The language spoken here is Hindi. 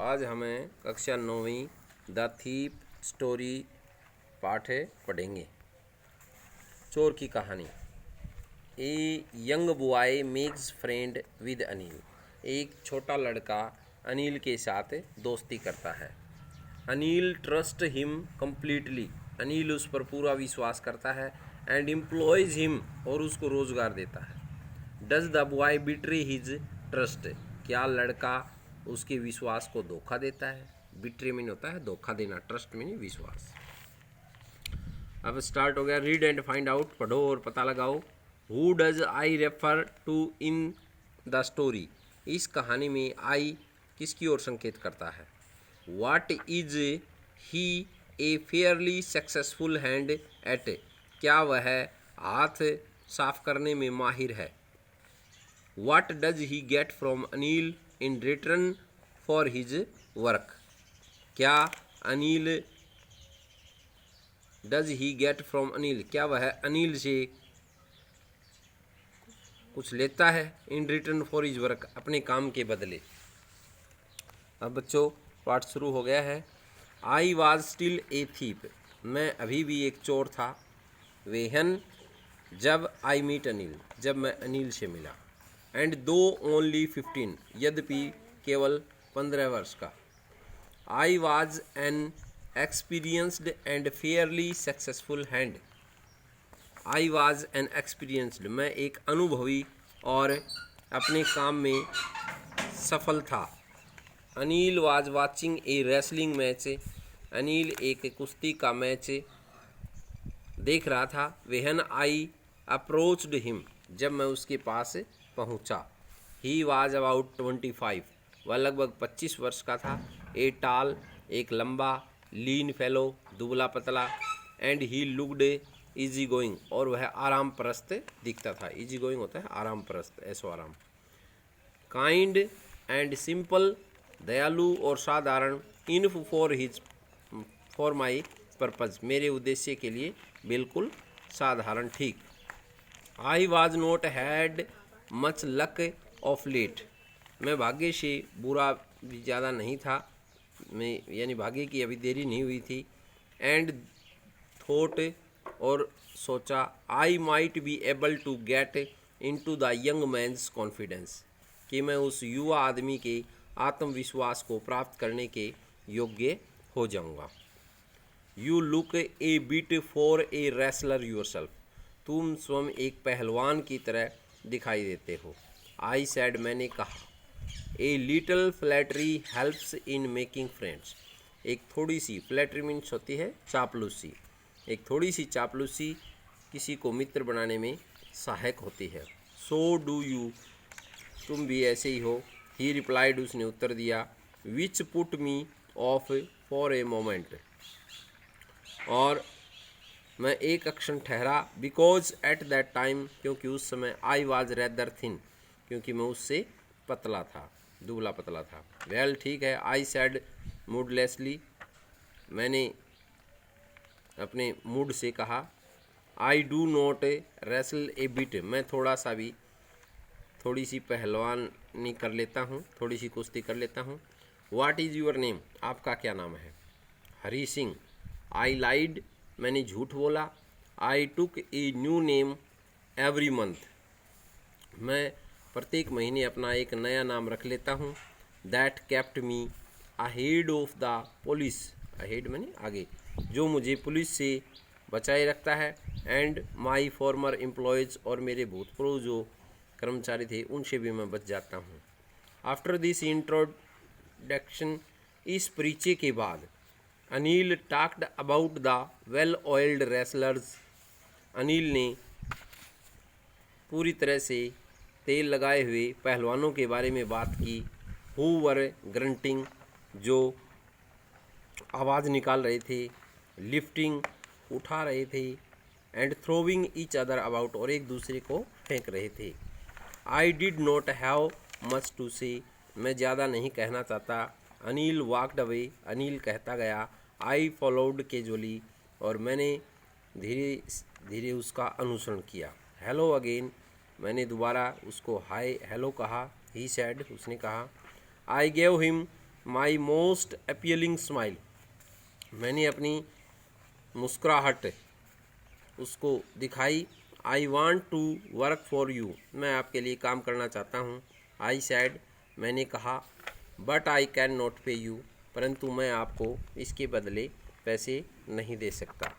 आज हमें कक्षा 9वीं द थीप स्टोरी पाठ पढ़ेंगे। चोर की कहानी। A young boy makes friend with Anil. एक छोटा लड़का अनिल के साथ दोस्ती करता है। Anil trust him completely. Anil उस पर पूरा विश्वास करता है। एंड एम्प्लॉयज हिम, और उसको रोजगार देता है। Does the boy betray his trust. क्या लड़का उसके विश्वास को धोखा देता है। बिट्रे मीन होता है धोखा देना, ट्रस्ट मीन विश्वास। अब स्टार्ट हो गया। Read and find out. पढ़ो और पता लगाओ। Who does I refer to in the story. इस कहानी में आई किसकी ओर संकेत करता है। What is he a fairly successful hand at. क्या वह हाथ साफ करने में माहिर है। What does he get from Anil in return for his work। क्या Anil does he get from Anil, क्या वह अनिल से कुछ लेता है। in return for his work, अपने काम के बदले। अब बच्चों पाठ शुरू हो गया है। I was still a thief। मैं अभी भी एक चोर था। वेहन, जब I meet अनिल, जब मैं अनिल से मिला। एंड दो ओनली 15, यद्यपि केवल 15 वर्ष का। I was an experienced and Fairlie successful hand. I was an experienced, मैं एक अनुभवी और अपने काम में सफल था। Anil was watching A wrestling match. Anil एक कुश्ती का मैच देख रहा था। वेहन आई अप्रोच्ड हिम, जब मैं उसके पास पहुंचा। ही वाज अबाउट 25, वह लगभग 25 वर्ष का था। ए टाल, एक लंबा। लीन फेलो, दुबला पतला। And he looked easy going, और वह आराम परस्त दिखता था। इजी गोइंग होता है आराम परस्त, ऐसो आराम। काइंड एंड सिंपल, दयालु और साधारण। इनफ फॉर माई पर्पज, मेरे उद्देश्य के लिए बिल्कुल साधारण, ठीक। I was not had much luck of late, मैं भाग्य से बुरा भी ज़्यादा नहीं था। मैं यानी भाग्य की अभी देरी नहीं हुई थी। एंड थॉट, और सोचा। I might be able to get into the young man's confidence, कि मैं उस युवा आदमी के आत्मविश्वास को प्राप्त करने के योग्य हो जाऊंगा। You look A bit for a wrestler yourself, तुम स्वयं एक पहलवान की तरह दिखाई देते हो। आई सैड, मैंने कहा। A little flattery helps in making friends, एक थोड़ी सी, फ्लैटरी मीन्स होती है चापलूसी, एक थोड़ी सी चापलूसी किसी को मित्र बनाने में सहायक होती है। सो डू यू, तुम भी ऐसे ही हो। ही रिप्लाइड, उसने उत्तर दिया। Which put me of for a moment, और मैं एक क्षण ठहरा। बिकॉज एट दैट टाइम, क्योंकि उस समय। आई वॉज रेदर थिन, क्योंकि मैं उससे पतला था, दुबला पतला था। वेल, ठीक है। आई सैड मूडलेसली, मैंने अपने मूड से कहा। I do not wrestle A bit, मैं थोड़ी सी पहलवानी कर लेता हूँ, थोड़ी सी कुश्ती कर लेता हूँ। व्हाट इज़ यूर नेम, आपका क्या नाम है। हरी सिंह। आई लाइड, मैंने झूठ बोला। I took a new name every month, मैं प्रत्येक महीने अपना एक नया नाम रख लेता हूँ। That kept me ahead of the police, ahead मैंने आगे, जो मुझे पुलिस से बचाए रखता है। एंड माई फॉर्मर एम्प्लॉयज़, और मेरे भूतपूर्व जो कर्मचारी थे उनसे भी मैं बच जाता हूँ। आफ्टर दिस इंट्रोडक्शन, इस परिचय के बाद। Anil talked about the well oiled wrestlers, Anil ने पूरी तरह से तेल लगाए हुए पहलवानों के बारे में बात की। हु वर ग्रंटिंग, जो आवाज़ निकाल रहे थे। लिफ्टिंग, उठा रहे थे। And throwing each other about, और एक दूसरे को फेंक रहे थे। I did not have much to say, मैं ज़्यादा नहीं कहना चाहता। अनिल वॉकड अवे, अनिल कहता गया। आई फॉलोड कैजुअली, और मैंने धीरे धीरे उसका अनुसरण किया। हेलो अगेन, मैंने दोबारा उसको हाय हेलो कहा। ही सैड, उसने कहा। I gave him my most appealing smile, मैंने अपनी मुस्कुराहट उसको दिखाई। I want to work for you, मैं आपके लिए काम करना चाहता हूँ। आई सैड, मैंने कहा। बट आई कैन नॉट पे यू, परंतु मैं आपको इसके बदले पैसे नहीं दे सकता।